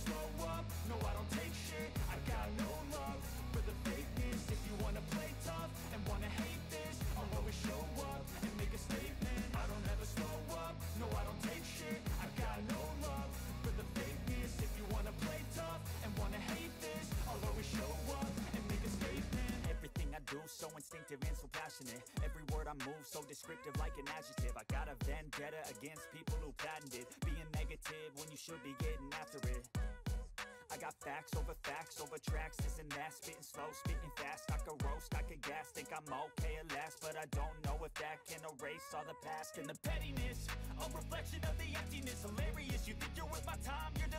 slow up, no I don't take shit. I got no love for the fakeness. If you wanna play tough and wanna hate this, I'll always show up and make a statement. I don't ever slow up, no I don't take shit. I got no love for the fakeness. If you wanna play tough and wanna hate this, I'll always show up and make a statement. Everything I do so instinctive and so passionate. Every word I move so descriptive like an adjective. I got a vendetta against people who patented being negative when you should be getting after it. I got facts over tracks, this and that. Spitting slow, spitting fast. I could roast, I could gas. Think I'm okay at last, but I don't know if that can erase all the past. And the pettiness, a reflection of the emptiness. Hilarious, you think you're worth my time, you're